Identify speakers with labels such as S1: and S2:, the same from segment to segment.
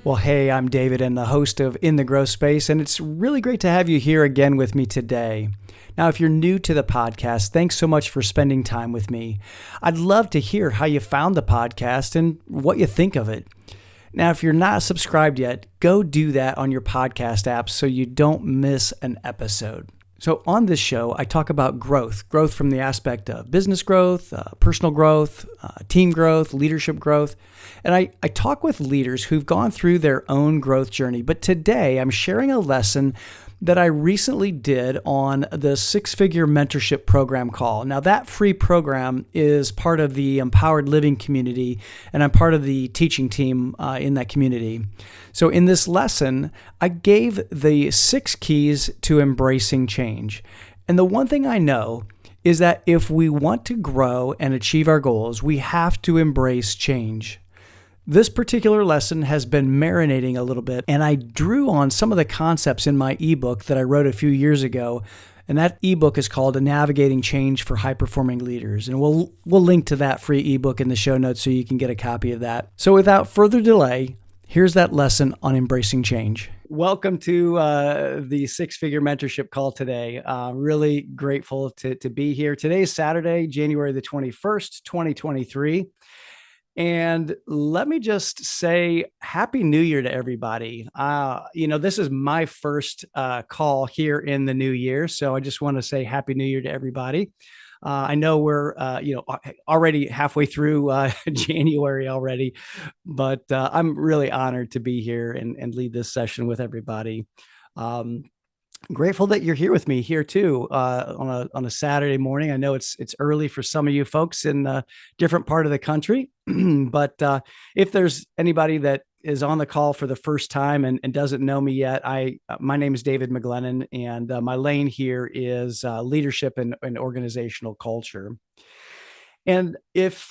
S1: Well, hey, I'm David and the host of In the Growth Space, and it's really great to have you here again with me today. Now, if you're new to the podcast, thanks so much for spending time with me. I'd love to hear how you found the podcast and what you think of it. Now, if you're not subscribed yet, go do that on your podcast apps so you don't miss an episode. So on this show, I talk about growth from the aspect of business growth, personal growth, team growth, leadership growth. And I talk with leaders who've gone through their own growth journey. But today I'm sharing a lesson that I recently did on the Figure Mentorship program call. Now that free program is part of the Empowered Living community, and I'm part of the teaching team in that community. So in this lesson, I gave the 6 keys to embracing change. And the one thing I know is that if we want to grow and achieve our goals, we have to embrace change. This particular lesson has been marinating a little bit, and I drew on some of the concepts in my ebook that I wrote a few years ago, and that ebook is called Navigating Change for High-Performing Leaders, and we'll link to that free ebook in the show notes so you can get a copy of that. So without further delay, here's that lesson on embracing change. Welcome to the 6-Figure Mentorship call today. Really grateful to be here. Today is Saturday, January the 21st, 2023. And let me just say Happy New Year to everybody. This is my first call here in the new year. So I just want to say Happy New Year to everybody. I know we're, already halfway through January already, but I'm really honored to be here and lead this session with everybody. Grateful that you're here with me here too on a Saturday morning. I know it's early for some of you folks in a different part of the country, but if there's anybody that is on the call for the first time and doesn't know me yet, my name is David McGlennon, and my lane here is leadership and organizational culture. And if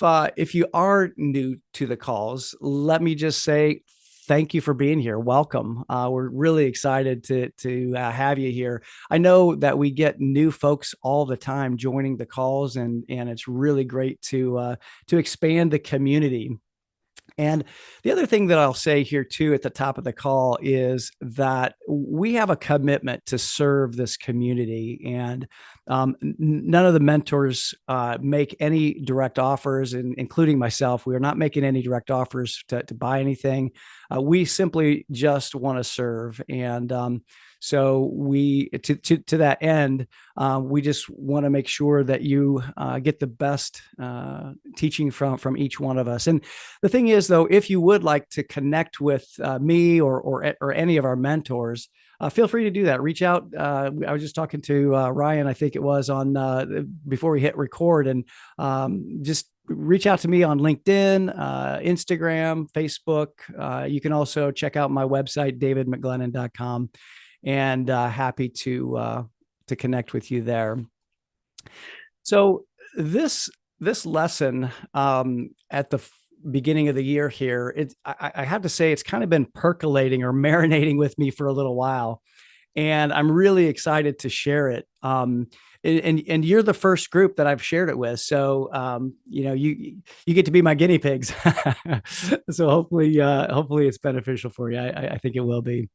S1: you are new to the calls, let me just say thank you for being here. Welcome. We're really excited to have you here. I know that we get new folks all the time joining the calls, and it's really great to expand the community. And the other thing that I'll say here too at the top of the call is that we have a commitment to serve this community, and none of the mentors make any direct offers, including myself. We are not making any direct offers to buy anything. We simply just want to serve, and so we, to that end, we just want to make sure that you get the best teaching from each one of us. And the thing is, though, if you would like to connect with me or any of our mentors, feel free to do that. Reach out. I was just talking to Ryan, I think it was on before we hit record, and just reach out to me on LinkedIn, Instagram, Facebook. You can also check out my website, davidmcglennon.com. And happy to connect with you there. So this lesson at the beginning of the year here, I have to say it's kind of been percolating or marinating with me for a little while, and I'm really excited to share it. And you're the first group that I've shared it with, so you get to be my guinea pigs. So hopefully it's beneficial for you. I think it will be,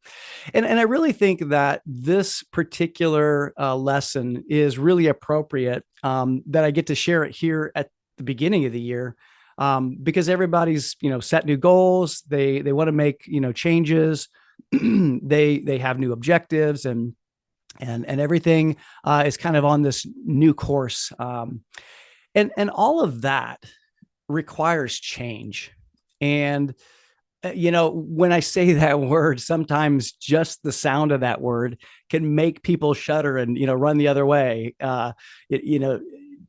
S1: and I really think that this particular lesson is really appropriate. That I get to share it here at the beginning of the year, because everybody's set new goals. They want to make changes. They have new objectives, and everything is kind of on this new course. And all of that requires change. And, when I say that word, sometimes just the sound of that word can make people shudder and, run the other way.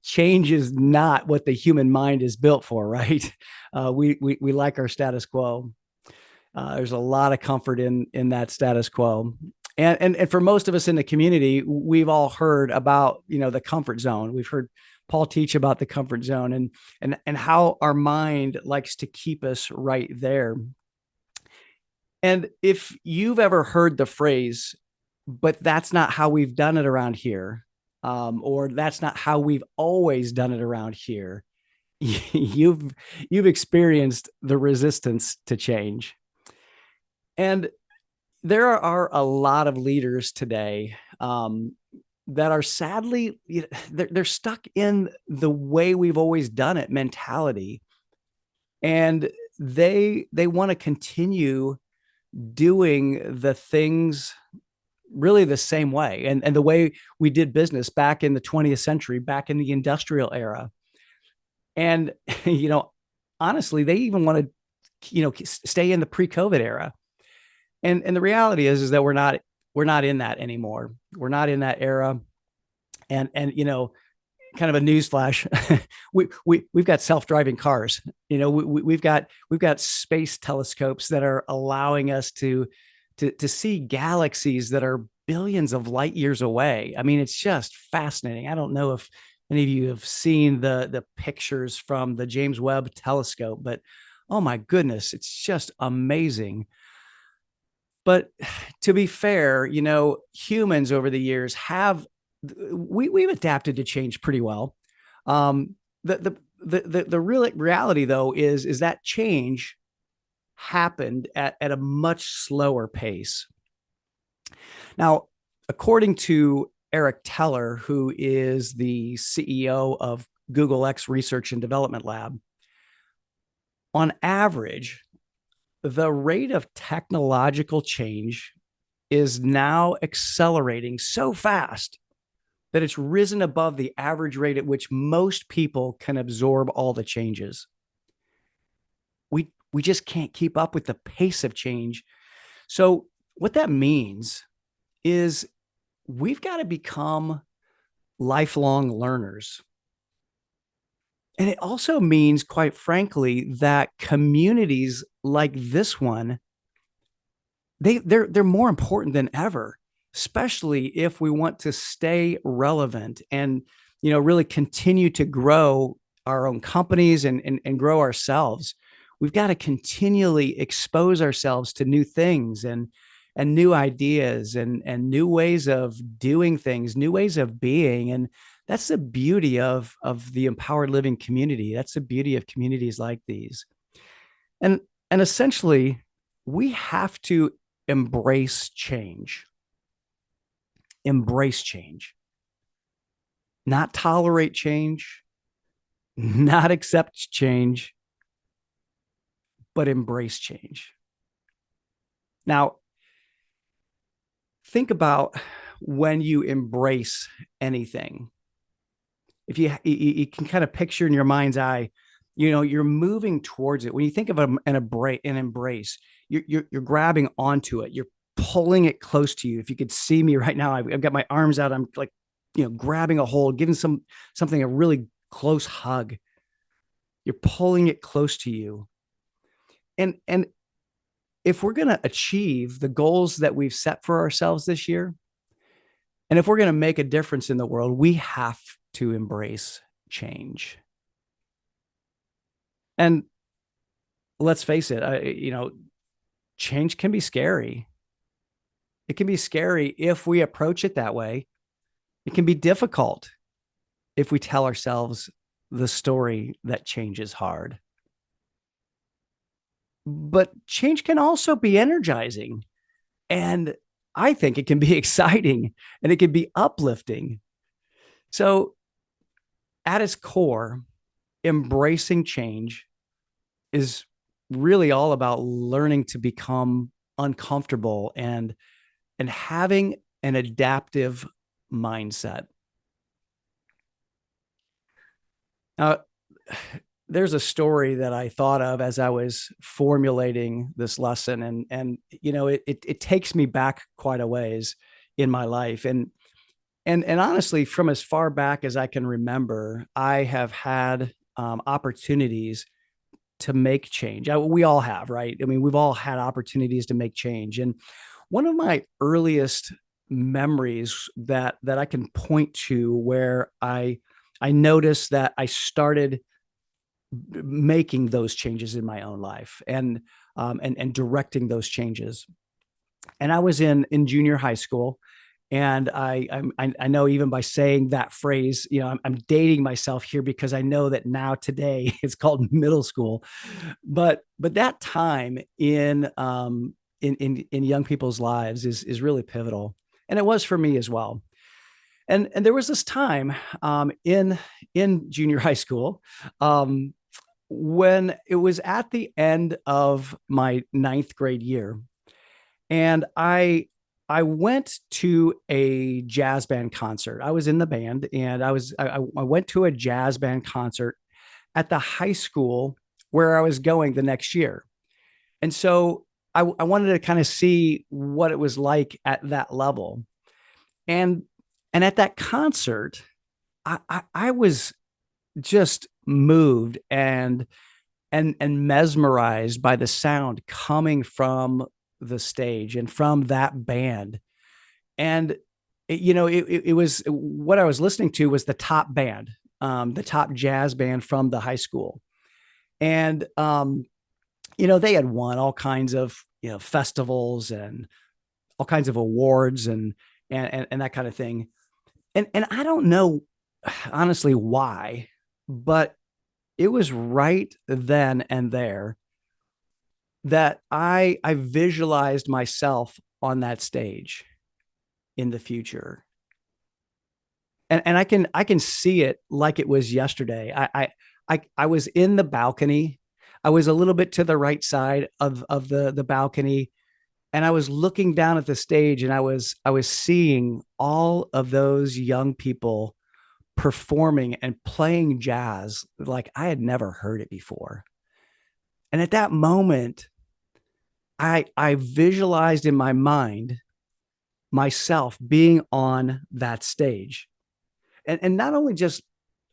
S1: Change is not what the human mind is built for, right? We like our status quo. There's a lot of comfort in that status quo. And for most of us in the community, we've all heard about, the comfort zone. We've heard Paul teach about the comfort zone and how our mind likes to keep us right there. And if you've ever heard the phrase, but that's not how we've done it around here, or that's not how we've always done it around here. you've you've experienced the resistance to change. And there are a lot of leaders today, that are sadly, they're stuck in the way we've always done it mentality, and they want to continue doing the things really the same way, and the way we did business back in the 20th century, back in the industrial era. And honestly, they even want to stay in the pre-COVID era. And the reality is that we're not in that anymore. We're not in that era. And kind of a news flash. We've got self-driving cars. We've got space telescopes that are allowing us to see galaxies that are billions of light years away. I mean, it's just fascinating. I don't know if any of you have seen the pictures from the James Webb telescope, but oh my goodness, it's just amazing. But to be fair, humans over the years we've adapted to change pretty well. The real reality though is that change happened at a much slower pace. Now, according to Eric Teller, who is the CEO of Google X Research and Development Lab, on average, the rate of technological change is now accelerating so fast that it's risen above the average rate at which most people can absorb all the changes. We just can't keep up with the pace of change. So what that means is we've got to become lifelong learners. And it also means, quite frankly, that communities like this one, they're more important than ever, especially if we want to stay relevant and really continue to grow our own companies and grow ourselves. We've got to continually expose ourselves to new things and new ideas and new ways of doing things, new ways of being. And that's the beauty of the empowered living community. That's the beauty of communities like these. And essentially, we have to embrace change. Embrace change. Not tolerate change, not accept change, but embrace change. Now, think about when you embrace anything. If you can kind of picture in your mind's eye, you're moving towards it. When you think of an embrace, you're grabbing onto it. You're pulling it close to you. If you could see me right now, I've got my arms out. I'm like, grabbing a hold, giving something a really close hug. You're pulling it close to you. And if we're going to achieve the goals that we've set for ourselves this year, and if we're going to make a difference in the world, we have to embrace change. And let's face it, change can be scary. It can be scary if we approach it that way. It can be difficult if we tell ourselves the story that change is hard. But change can also be energizing. And I think it can be exciting and it can be uplifting. So at its core, embracing change is really all about learning to become uncomfortable and having an adaptive mindset. Now, there's a story that I thought of as I was formulating this lesson, and it takes me back quite a ways in my life, and honestly, from as far back as I can remember, I have had opportunities to make change. We all have, right? I mean, we've all had opportunities to make change, and one of my earliest memories that I can point to where I noticed that I started making those changes in my own life and directing those changes. And I was in junior high school, And I know even by saying that phrase, I'm dating myself here because I know that now today it's called middle school, but that time in young people's lives is really pivotal, and it was for me as well. And there was this time in junior high school, um, when it was at the end of my ninth grade year, and I went to a jazz band concert. I was in the band, and I went to a jazz band concert at the high school where I was going the next year. And so I wanted to kind of see what it was like at that level. And and at that concert, I was just moved and mesmerized by the sound coming from the stage and from that band. And it was what I was listening to was the top band, the top jazz band from the high school. And they had won all kinds of festivals and all kinds of awards and that kind of thing. And I don't know honestly why, but it was right then and there that I visualized myself on that stage in the future. And I can see it like it was yesterday. I was in the balcony. I was a little bit to the right side of the balcony, and I was looking down at the stage, and I was seeing all of those young people performing and playing jazz like I had never heard it before. And at that moment, I visualized in my mind myself being on that stage. And not only just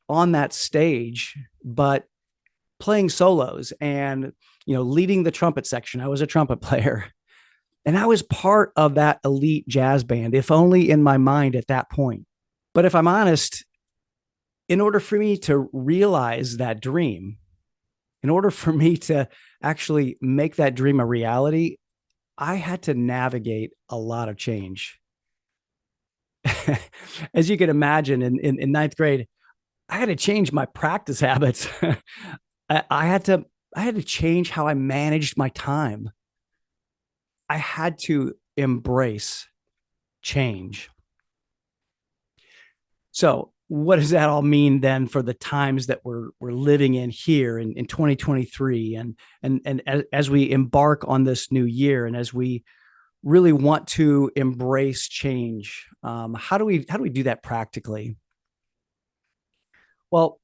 S1: on that stage, but playing solos and leading the trumpet section. I was a trumpet player. And I was part of that elite jazz band, if only in my mind at that point. But if I'm honest, in order for me to realize that dream, in order for me to actually make that dream a reality, I had to navigate a lot of change. As you can imagine, in ninth grade, I had to change my practice habits. I had to change how I managed my time. I had to embrace change. So what does that all mean then for the times that we're living in here in 2023, and as we embark on this new year, and as we really want to embrace change, how do we do that practically? Well,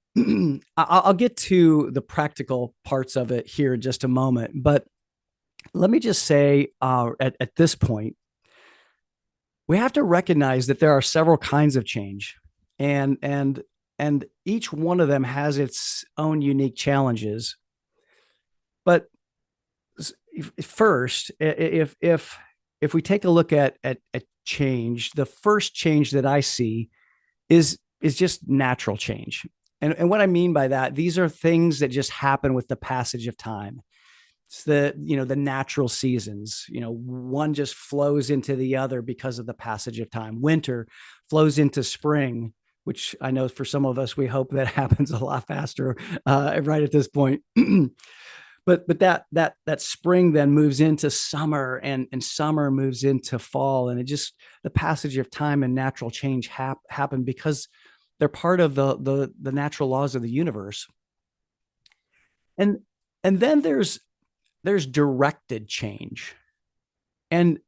S1: I'll get to the practical parts of it here in just a moment, but let me just say, at this point, we have to recognize that there are several kinds of change, and each one of them has its own unique challenges. But first, if we take a look at change, the first change that I see is just natural change. And what I mean by that, these are things that just happen with the passage of time. It's the natural seasons. One just flows into the other because of the passage of time. Winter flows into spring, which I know for some of us, we hope that happens a lot faster right at this point. But that spring then moves into summer, and summer moves into fall, and it just, the passage of time and natural change happen because they're part of the natural laws of the universe. And then there's directed change. And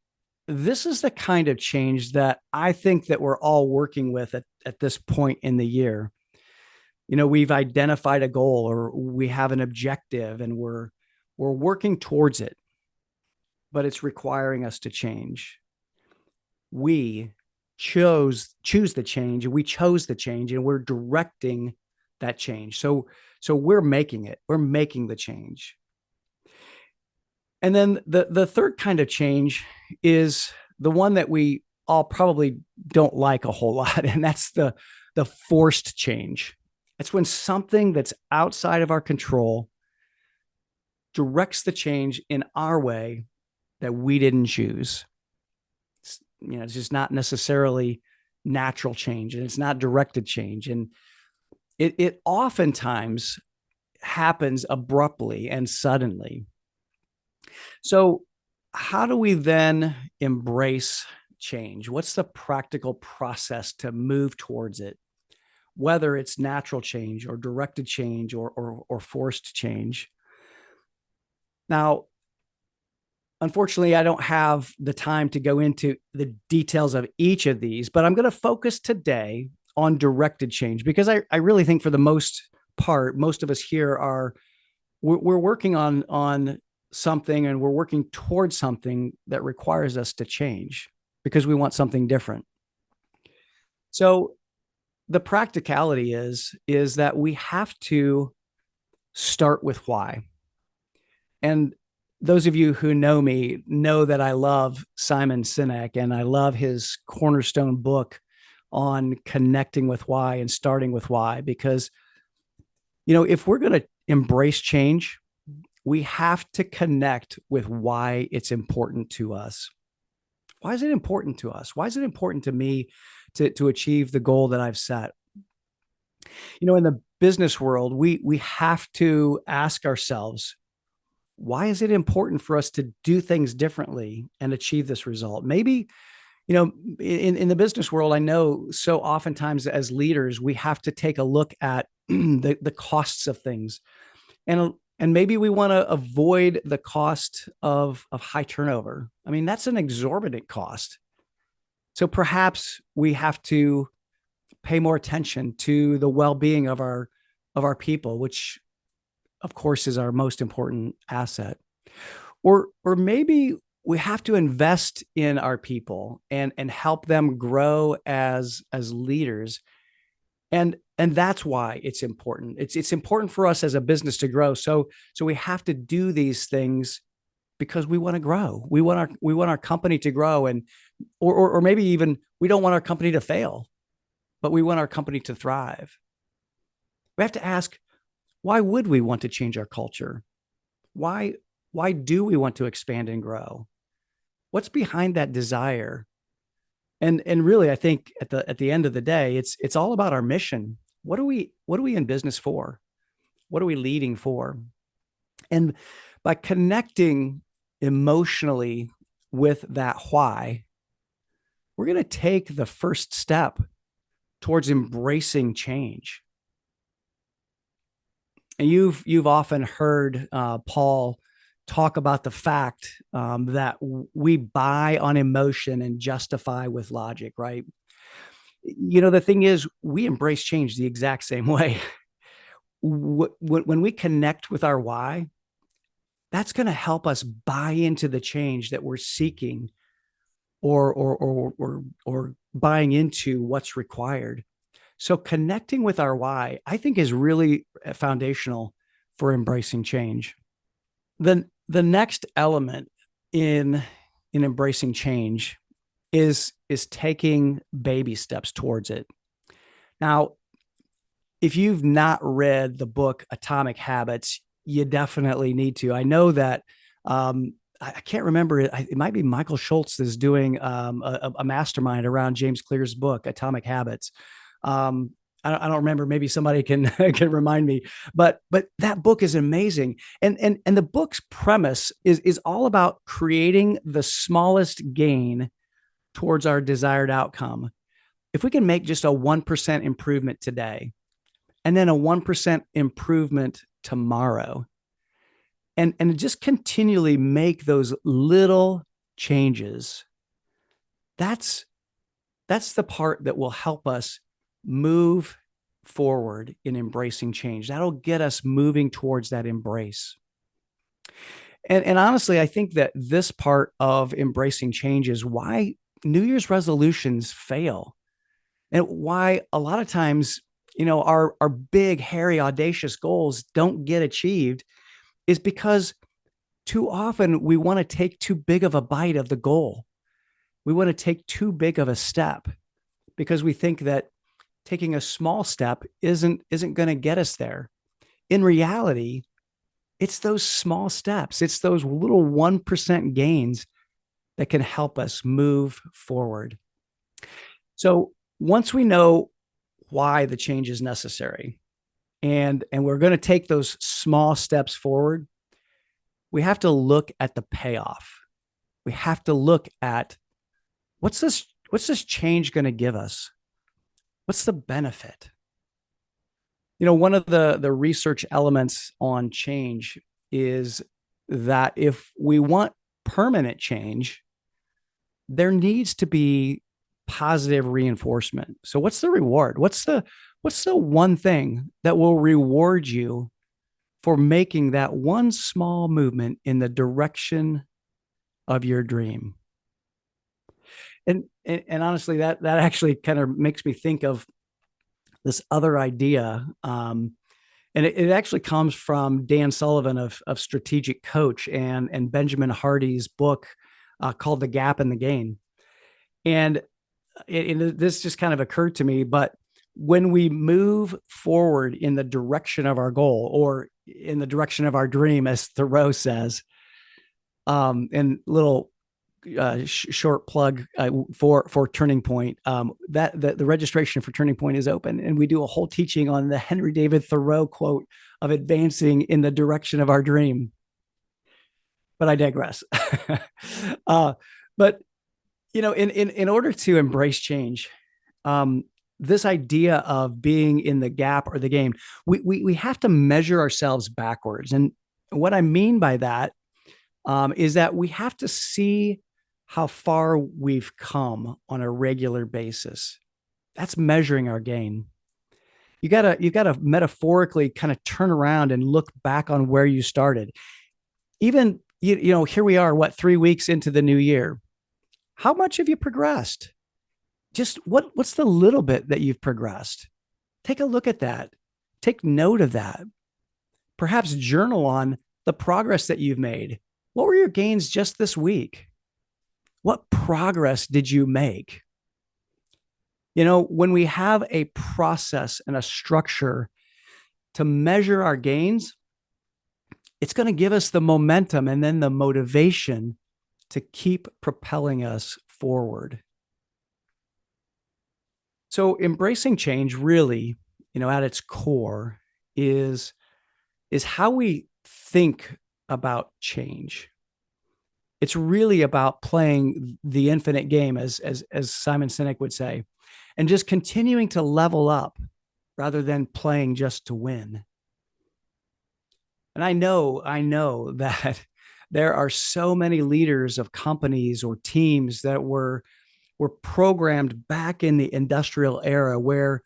S1: this is the kind of change that I think that we're all working with at this point in the year. We've identified a goal, or we have an objective, and we're working towards it, but it's requiring us to change. We choose the change, and we chose the change, and we're directing that change. So we're making it. We're making the change. And then the third kind of change is the one that we all probably don't like a whole lot, and that's the forced change. It's when something that's outside of our control directs the change in our way that we didn't choose. it's just not necessarily natural change, and it's not directed change. And it oftentimes happens abruptly and suddenly. So how do we then embrace change? What's the practical process to move towards it, whether it's natural change or directed change or forced change? Now, unfortunately, I don't have the time to go into the details of each of these, but I'm going to focus today on directed change, because I really think for the most part, most of us here we're working on something, and we're working towards something that requires us to change because we want something different. So the practicality is that we have to start with why. And those of you who know me know that I love Simon Sinek, and I love his cornerstone book on connecting with why and starting with why. Because, if we're going to embrace change, we have to connect with why it's important to us. Why is it important to us? Why is it important to me to achieve the goal that I've set? In the business world, we have to ask ourselves, why is it important for us to do things differently and achieve this result? Maybe, in the business world, I know so oftentimes as leaders, we have to take a look at the costs of things. And maybe we want to avoid the cost of high turnover. I mean, that's an exorbitant cost. So perhaps we have to pay more attention to the well-being of our people, which of course is our most important asset. Or maybe we have to invest in our people and help them grow as leaders. And that's why it's important. It's important for us as a business to grow. So we have to do these things because we want to grow. We want our company to grow, and or maybe even we don't want our company to fail, but we want our company to thrive. We have to ask, why would we want to change our culture? Why do we want to expand and grow? What's behind that desire? And really, I think at the end of the day, it's all about our mission. What are we in business for? What are we leading for? And by connecting emotionally with that why, we're going to take the first step towards embracing change. And you've often heard Paul talk about the fact that we buy on emotion and justify with logic, right? The thing is, we embrace change the exact same way. When we connect with our why, that's going to help us buy into the change that we're seeking, or buying into what's required. So connecting with our why, I think, is really foundational for embracing change. Then the next element in embracing change is taking baby steps towards it. Now, if you've not read the book Atomic Habits, you definitely need to. I know that I can't remember, it might be Michael Schultz is doing a mastermind around James Clear's book Atomic Habits. I don't remember. Maybe somebody can can remind me. But that book is amazing, and the book's premise is all about creating the smallest gain towards our desired outcome. If we can make just a 1% improvement today, and then a 1% improvement tomorrow, and just continually make those little changes, that's the part that will help us move forward in embracing change. That'll get us moving towards that embrace. And honestly, I think that this part of embracing change is why New Year's resolutions fail, and why a lot of times, our big, hairy, audacious goals don't get achieved, is because too often we want to take too big of a bite of the goal. We want to take too big of a step because we think that taking a small step isn't going to get us there. In reality, it's those small steps. It's those little 1% gains that can help us move forward. So once we know why the change is necessary, and we're going to take those small steps forward, we have to look at the payoff. We have to look at what's this change going to give us? What's the benefit? One of the research elements on change is that if we want permanent change, there needs to be positive reinforcement. So what's the reward? What's the one thing that will reward you for making that one small movement in the direction of your dream? And honestly, that actually kind of makes me think of this other idea. And it actually comes from Dan Sullivan of Strategic Coach and Benjamin Hardy's book called The Gap and the Gain. And this just kind of occurred to me, but when we move forward in the direction of our goal or in the direction of our dream, as Thoreau says, and little short plug for Turning Point, that the registration for Turning Point is open, and we do a whole teaching on the Henry David Thoreau quote of advancing in the direction of our dream. But I digress. But in order to embrace change, this idea of being in the gap or the game, we have to measure ourselves backwards. And what I mean by that is that we have to see how far we've come on a regular basis. That's measuring our gain. You gotta metaphorically kind of turn around and look back on where you started. Even, here we are, 3 weeks into the new year. How much have you progressed? Just what's the little bit that you've progressed? Take a look at that. Take note of that. Perhaps journal on the progress that you've made. What were your gains just this week? What progress did you make? When we have a process and a structure to measure our gains, it's going to give us the momentum and then the motivation to keep propelling us forward. So embracing change really, at its core is how we think about change. It's really about playing the infinite game, as Simon Sinek would say, and just continuing to level up rather than playing just to win. And I know that there are so many leaders of companies or teams that were programmed back in the industrial era, where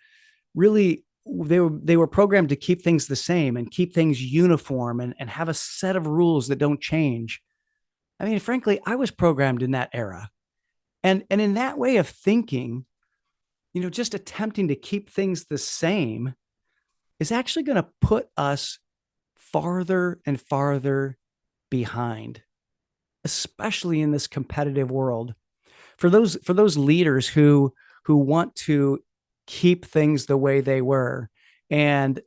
S1: really they were programmed to keep things the same and keep things uniform and have a set of rules that don't change. I mean, frankly, I was programmed in that era. And in that way of thinking, just attempting to keep things the same is actually going to put us farther and farther behind, especially in this competitive world. For those leaders who want to keep things the way they were and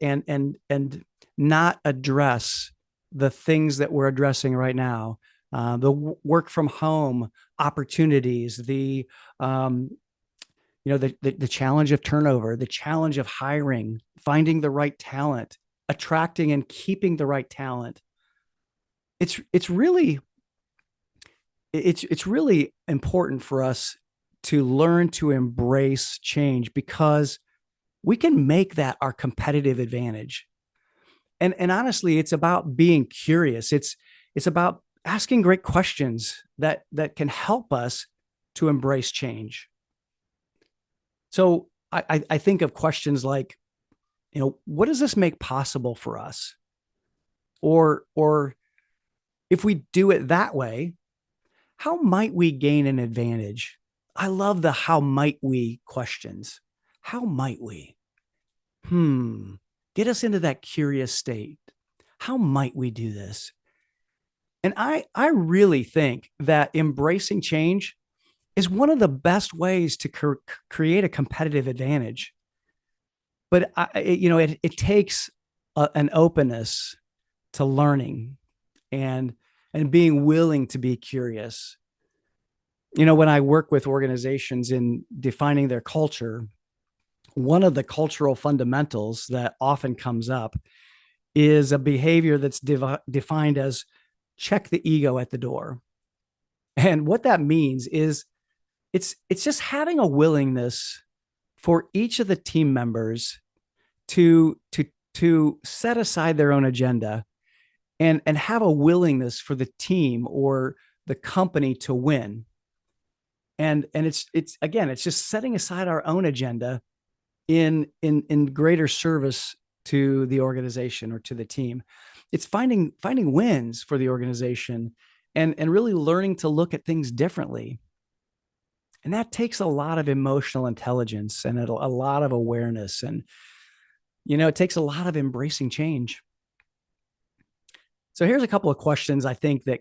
S1: not address the things that we're addressing right now, the work from home opportunities, the challenge of turnover, the challenge of hiring, finding the right talent, attracting and keeping the right talent. It's really important for us to learn to embrace change, because we can make that our competitive advantage. And honestly, it's about being curious. It's about asking great questions that can help us to embrace change. So I think of questions like, what does this make possible for us? Or if we do it that way, how might we gain an advantage? I love the how might we questions. How might we? Get us into that curious state. How might we do this? And I really think that embracing change is one of the best ways to create a competitive advantage. But it takes an openness to learning and being willing to be curious. When I work with organizations in defining their culture, one of the cultural fundamentals that often comes up is a behavior that's defined as check the ego at the door. And what that means is it's just having a willingness for each of the team members to set aside their own agenda and have a willingness for the team or the company to win. And it's again, it's just setting aside our own agenda in greater service to the organization or to the team. It's finding wins for the organization and really learning to look at things differently. And that takes a lot of emotional intelligence and a lot of awareness. And, it takes a lot of embracing change. So here's a couple of questions I think that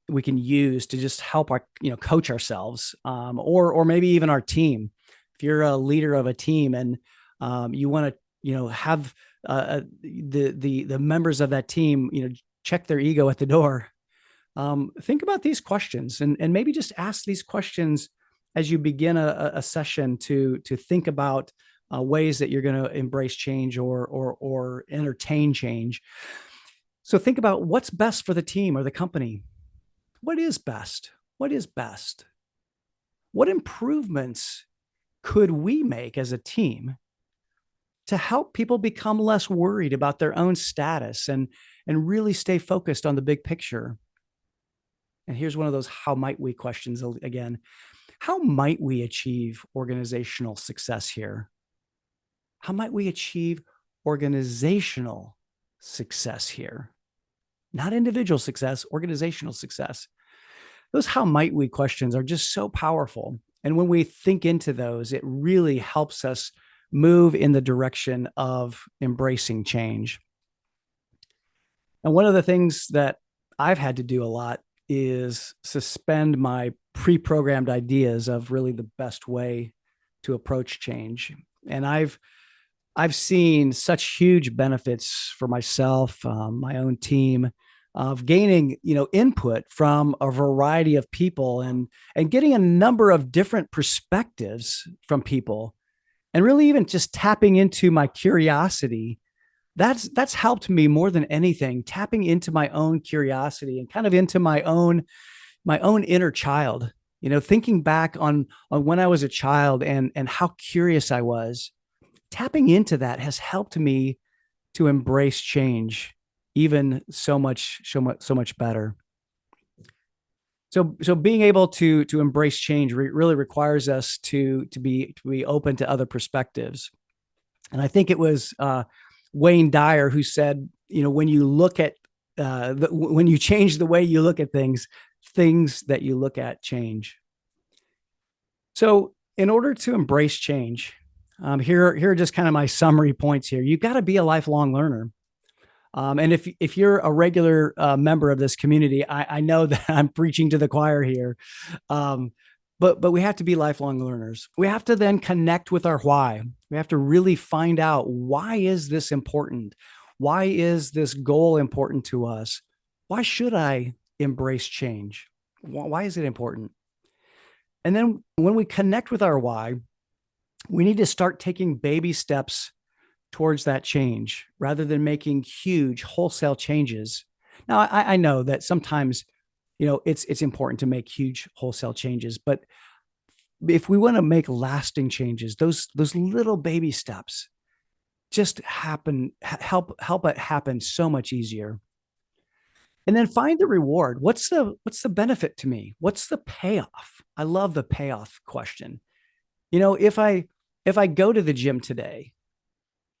S1: we can use to just help our, coach ourselves, or maybe even our team. If you're a leader of a team and you want to, have the members of that team, check their ego at the door. Think about these questions and maybe just ask these questions as you begin a session to think about ways that you're going to embrace change or entertain change. So think about what's best for the team or the company. What is best? What is best? What improvements could we make as a team to help people become less worried about their own status and really stay focused on the big picture? And here's one of those how might we questions again. How might we achieve organizational success here? How might we achieve organizational success here? Not individual success, organizational success. Those how might we questions are just so powerful. And when we think into those, it really helps us move in the direction of embracing change. And one of the things that I've had to do a lot is suspend my pre-programmed ideas of really the best way to approach change. And I've seen such huge benefits for myself, my own team, of gaining, input from a variety of people and getting a number of different perspectives from people, and really even just tapping into my curiosity. That's helped me more than anything, tapping into my own curiosity and kind of into my own inner child, thinking back on when I was a child and how curious I was. Tapping into that has helped me to embrace change even so much better. So being able to embrace change really requires us to be open to other perspectives. And I think it was Wayne Dyer who said, when you look at when you change the way you look at things that you look at change. So in order to embrace change, here are just kind of my summary points here. You've got to be a lifelong learner. And if you're a regular member of this community, I know that I'm preaching to the choir here. But we have to be lifelong learners. We have to then connect with our why. We have to really find out, why is this important? Why is this goal important to us? Why should I embrace change? Why is it important? And then when we connect with our why, we need to start taking baby steps towards that change rather than making huge wholesale changes. Now, I know that sometimes, it's important to make huge wholesale changes, but if we want to make lasting changes, those little baby steps just help it happen so much easier. And then find the reward. What's the benefit to me? What's the payoff? I love the payoff question. If I go to the gym today,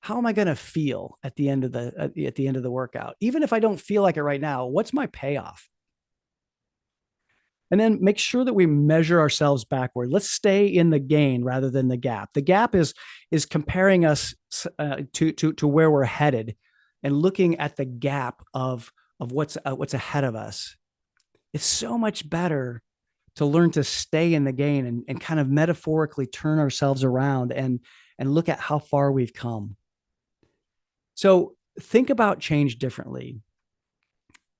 S1: how am I going to feel at the end of the workout? Even if I don't feel like it right now, what's my payoff? And then make sure that we measure ourselves backward. Let's stay in the gain rather than the gap. The gap is comparing us to where we're headed, and looking at the gap of what's ahead of us. It's so much better to learn to stay in the gain and kind of metaphorically turn ourselves around and look at how far we've come. So think about change differently.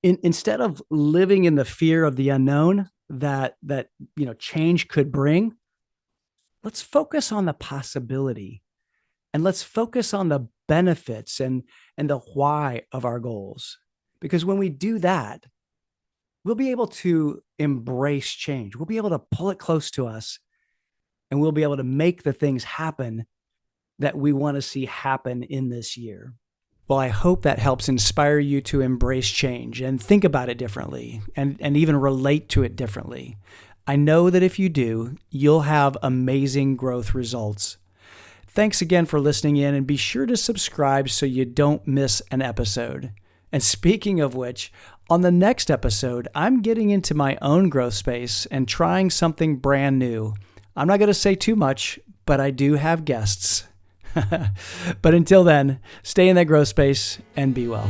S1: Instead of living in the fear of the unknown, that change could bring, let's focus on the possibility, and let's focus on the benefits and the why of our goals. Because when we do that, we'll be able to embrace change. We'll be able to pull it close to us, and we'll be able to make the things happen that we want to see happen in this year. Well, I hope that helps inspire you to embrace change and think about it differently and even relate to it differently. I know that if you do, you'll have amazing growth results. Thanks again for listening in, and be sure to subscribe so you don't miss an episode. And speaking of which, on the next episode, I'm getting into my own growth space and trying something brand new. I'm not going to say too much, but I do have guests. But until then, stay in that growth space and be well.